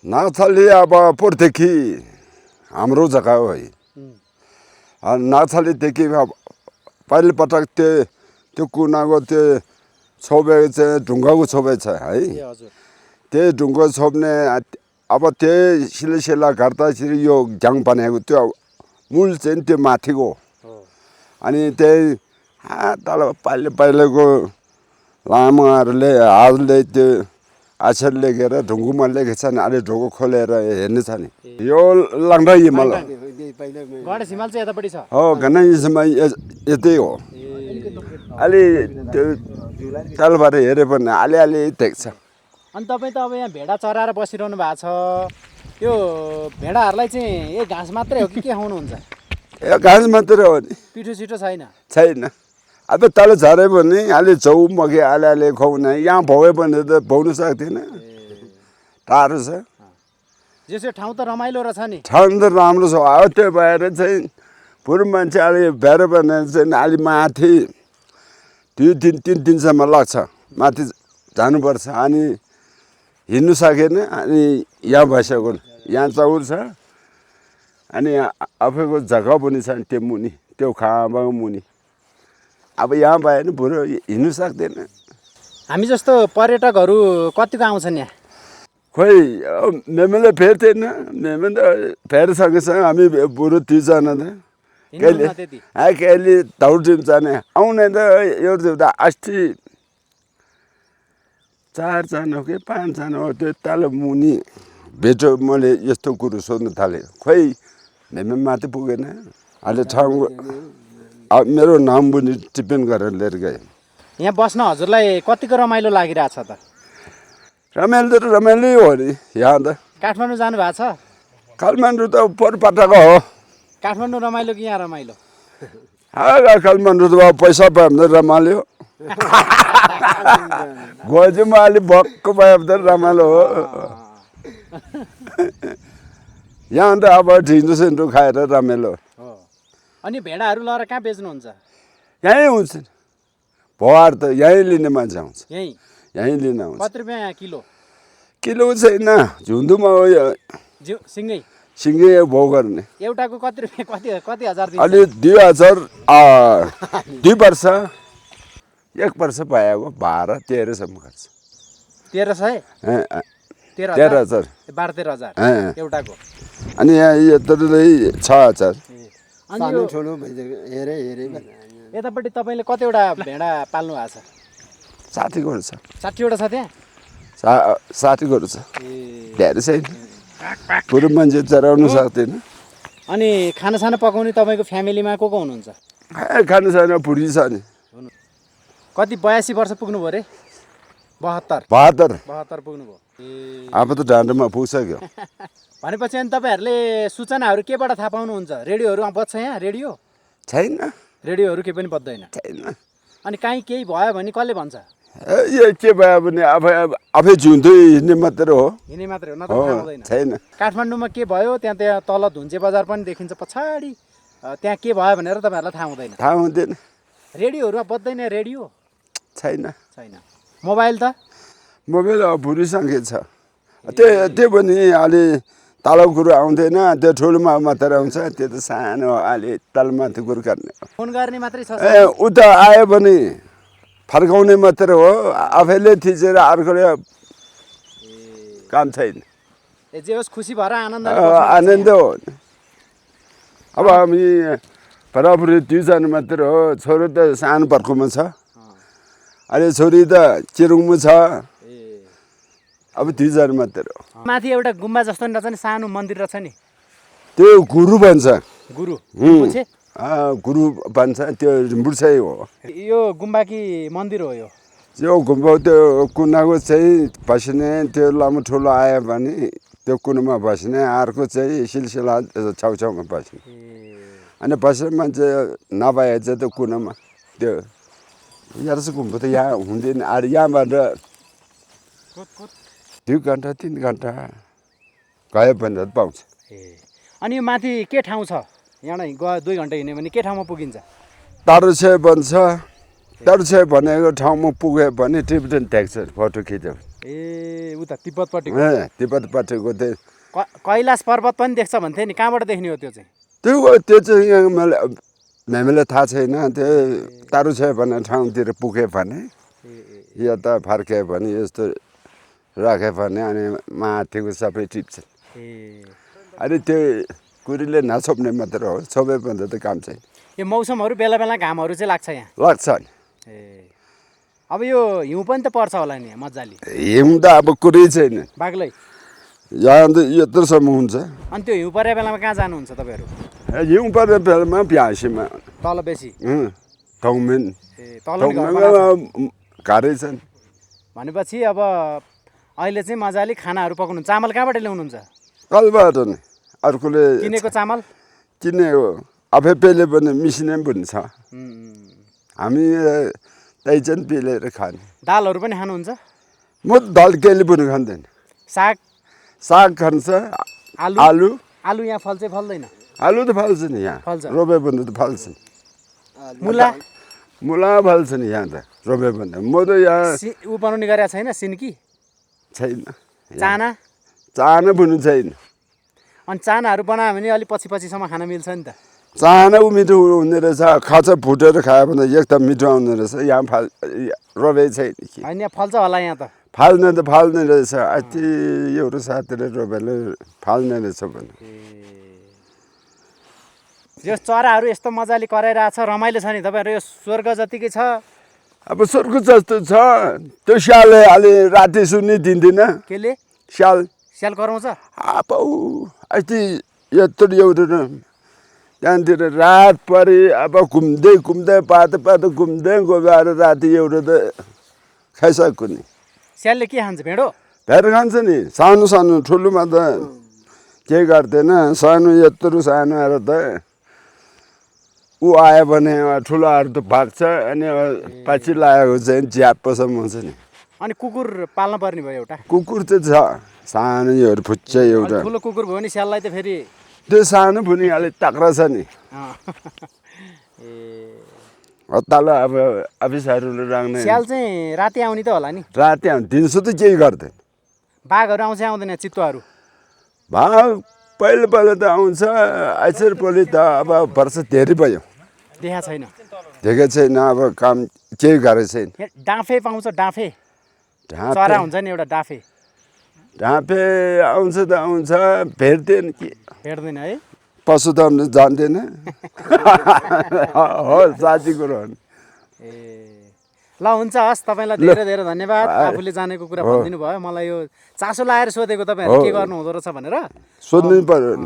नागथली अब पुरदेखि हाम्रो जग्गा हो है नागथलीदेखि पहिलोपटक त्यो कुनाको त्यो छोपे चाहिँ ढुङ्गाको छोपे छ है त्यही ढुङ्गा छोप्ने अब त्यही सिलसिला गर्दाखेरि यो झ्याङ बनाएको त्यो मूल चाहिँ त्यो माथिको अनि त्यही तल पहिलेको लामाहरूले हातले त्यो आछर लेखेर ढुङ्गुमा लेखेको छ नि अहिले ढुङ्गो खोलेर हेर्ने छ नि यो लाङ्डा हिमाल हो घना हिमाल यतै हो अलि त्यो तलबाट हेऱ्यो भने अलि देख्छ। अनि तपाईँ त अब यहाँ भेडा चराएर बसिरहनु भएको छ यो भेडाहरूलाई चाहिँ यही घाँस मात्रै हो कि के खुवाउनुहुन्छ? ए घाँस मात्रै हो नि पिठो छिटो छैन छैन अब तल झऱ्यो भने अलि छेउ मगे अलि खुवाउने यहाँ भोग्यो भने त भोग्नु सक्दैन टाढो छ जसो ठाउँ त रमाइलो रहेछ नि ठाउँ त राम्रो छ अब त्यो भएर चाहिँ पुरो मान्छे अलि भेर भने चाहिँ अलि माथि 2-3 दिनसम्म लाग्छ माथि जानुपर्छ अनि हिँड्नु सकेन अनि यहाँ बसेको यहाँ चौर छ अनि आफैको जग्गा पनि छ त्यो मुनि त्यो खाँबाको मुनि अब यहाँ भएन पुरो हिँड्नु सक्दैन। हामी जस्तो पर्यटकहरू कतिको आउँछन् यहाँ? खोइ मेमेले फेर्दैन मेमे त फेरिसकेको छ हामी बुढो 30 जना त कहिले दौडिन्छ जाने आउने त एउटा अस्ति 4 जना हो कि 5 जना हो त्यो तल मुनि भेट्यो मैले यस्तो कुरो सोध्नु थालेँ खोइ मेमे माथि पुगेन अहिले ठाउँ मेरो नाम पनि टिपेन गरेर लिएर गएँ। यहाँ बस्न हजुरलाई कतिको रमाइलो लागिरहेछ त? रमाइलो त रमाइलै हो नि यहाँ त। काठमाडौँ जानु भएको छ? काठमाडौँ त पोरपाटाको हो। काठमाडौँ रमाइलो कि यहाँ रमाइलो? काठमाडौँ त पैसा पायो भने त रमाइलो गोजीमा अलिक भक्क पायो भने त रमाइलो हो। यहाँ त अब ढिन्डो सिन्डो खाएर रमाइलो। अनि भेडाहरू लगेर कहाँ बेच्नुहुन्छ? यहीँ हुन्छ भुवार त यहीँ लिने मान्छे आउँछ यहीँ लिन आउँछ। कति रुपियाँ किलो? किलो छैन झुन्डुमा हो सिङ्गै भाउ गर्ने एउटाको कति रुपियाँ कति हजार दिन्छ? अलि 2000 2 वर्ष 1 वर्ष पाएको 12-13सम्म खर्च 1300 13,000 12-13,000 एउटाको अनि यहाँ यत्रो 6,000 सानो ठुलो हेरे यतापट्टि तपाईँले कतिवटा भेडा पाल्नु भएको छ? 60 गोरु छ 60 वटा छ त्यहाँ? 60 गोरु छ धेरै छैन पुरो मान्छे चराउनु सक्दैन। अनि खानासाना पकाउने तपाईँको फ्यामिलीमा को हुनुहुन्छ? खानासाना पुरी छ नि कति 82 वर्ष पुग्नुभयो अरे? 72 पुग्नुभयो अब त ढाँडोमा पुगिसक्यो। भनेपछि अनि तपाईँहरूले सूचनाहरू केबाट थाहा पाउनुहुन्छ? रेडियोहरू बज्छ यहाँ? रेडियो छैन रेडियोहरू केही पनि बज्दैन छैन। अनि काहीँ केही भयो भने कसले भन्छ? यो के भयो भने आफै झुन्दै हिँड्ने मात्रै हो हिँड्ने मात्रै हो न त थाहा हुँदैन। छैन काठमाडौँमा के भयो त्यहाँ तल धुन्चे बजार पनि देखिन्छ पछाडि त्यहाँ के भयो भनेर तपाईँहरूलाई थाहा हुँदैन? रेडियोहरूमा बज्दैन? रेडियो छैन मोबाइल त? मोबाइल भुरिसँगै छ त्यो पनि अलि तल कुरो आउँदैन त्यो ठुलोमा मात्र आउँछ त्यो त सानो अलि तलमाथि कुरो गर्ने फोन गर्ने मात्रै छ? उता आयो भने फर्काउने मात्र हो आफैले थिचेर अर्कोले काम छैन। जे होस् खुसी भएर आनन्द हो। अब हामी बराबरी 2 जना मात्र हो छोरो त सानो भर्खुमा छ अहिले छोरी त चिरुङमा छ अब 2 जना मात्र हो। माथि एउटा गुम्बा जस्तो नि रहेछ नि सानो मन्दिर रहेछ नि त्यो गुरु भन्छ गुरु गुरु भन्छ त्यो मुर्छै हो। यो गुम्बा कि मन्दिर हो? यो गुम्बा त्यो कुनाको चाहिँ बस्ने त्यो लामो ठुलो आयो भने त्यो कुनामा बस्ने अर्को चाहिँ सिलसिला छेउछाउमा बस्ने अनि बस्ने मान्छे नभए चाहिँ त्यो कुनामा त्यो यहाँ चाहिँ गुम्बा त यहाँ हुँदैन अरू यहाँबाट 2 घन्टा 3 घन्टा गयो भने पाउँछ। अनि यो माथि के ठाउँ छ? यहाँ गयो 2 घन्टा हिँड्यो भने के ठाउँमा पुगिन्छ? तारुछे भन्छ तारुछे भनेको ठाउँमा पुग्यो भने टिबेटन देख्छ फोटो खिच्यो ए उता तिब्बतपट्टि तिब्बतपट्टिको त्यो कैलाश पर्वत पनि देख्छ भन्थे नि कहाँबाट देख्ने हो त्यो चाहिँ त्यो चाहिँ यहाँ हामीलाई थाहा छैन त्यो टाढो छ भने ठाउँतिर पुग्यो भने या त फर्क्यो भने यस्तो राख्यो भने अनि माथिको सबै टिप्छ अनि त्यो कुरीले नछोप्ने मात्र हो छोपेभन्दा त काम छैन यो मौसमहरू बेला बेला घामहरू चाहिँ लाग्छ यहाँ लाग्छ नि ए अब यो हिउँ पनि त पर्छ होला नि मजाले हिउँ त अब कुरै छैन बाग्लै यहाँ त यत्रोसम्म हुन्छ अनि त्यो हिउँ परेको बेलामा कहाँ जानुहुन्छ तपाईँहरू हिउँ पर्ने बेलामा भ्यासीमा तल बेसी ठौमेन ए तल नि घर बनाएको छ। घरै छन् भनेपछि अब अहिले चाहिँ मजाले खानाहरू पकाउनु चामल कहाँबाट ल्याउनुहुन्छ कलबाट नि अर्कोले किनेको चामल किने हो आफै पेले पनि मिसिने पनि छ हामी त्यही चाहिँ पेलेर खाने दालहरू पनि खानुहुन्छ म दाल केले पनि खाँदैन साग साग खान्छ आलु आलु आलु यहाँ फल्छ फल्दैन आलु त फल्छ नि यहाँ फल्छ। रोपे पनि त फल्छ नि मुला मुला फल्छ नि यहाँ त रोपे पनि म त यहाँ ऊ बनाउने गरेको छैन सिन्की छैन चाना चाना पनि छैन अनि चानाहरू बनायो भने अलिक पछि पछिसम्म खान मिल्छ नि त चाना मिठो हुने रहेछ खाचा फुटेर खायो भने एकदम मिठो आउने रहेछ यहाँ रोपे छैन होइन यहाँ फल्छ होला यहाँ त फाल्ने त फाल्ने रहेछ अति एउटा साथीले रोपेले फाल्ने रहेछ भने यो चराहरू यस्तो मजाले कराइरहेछ रमाइलो छ नि तपाईँहरू यो स्वर्ग जतिकै छ अब स्वर्ग जस्तो छ त्यो स्यालले अलि राति सुनि दिँदैन केले स्याल स्याल कराउँछ अब अस्ति यत्रो एउटा त्यहाँतिर रात परि अब घुम्दै घुम्दै पातो पातो घुम्दै गएर राति एउटा त खाइसक्यो नि स्यालले के खान्छ भेडो भेट खान्छ नि सानो सानो ठुलोमा त केही गर्दैन सानो यत्रो सानो आएर त ऊ आयो भने ठुलोहरू त भाग्छ अनि पछि लागेको चाहिँ ज्यापसम्म हुन्छ नि अनि कुकुर पाल्न पर्ने भयो एउटा कुकुर चाहिँ छ सानो योहरू फुच्छ एउटा ठुलो कुकुर भयो भने स्याललाई त फेरि त्यो सानो पनि अलिक ताक्रा छ नि ए तल अब अफिसहरूले राख्ने स्याल चाहिँ राति आउने त होला नि राति आउँछ दिउँसो त केही गर्दैन बाघहरू आउँछ आउँदैन चितुवाहरू पहिला पहिला त आउँछ आइसकेपछि त अब वर्ष धेरै भयो देखा छैन देखेको छैन अब काम केही गरेको छैन यहाँ डाँफे पाउँछ डाँफे चरा ढाँपे हुन्छ नि एउटा डाँफे ढाँपे आउँछ त आउँछ भेट्दैन कि भेट्दैन है पशु त जान्दैन हो साँच्ची कुरो हो ए ल हुन्छ हस् तपाईँलाई धेरै धेरै धन्यवाद आफूले जानेको कुरा भनिदिनु भयो मलाई यो चासो लाएर सोधेको तपाईँहरू के गर्नु हुँदो रहेछ भनेर सोध्नु पर्यो नि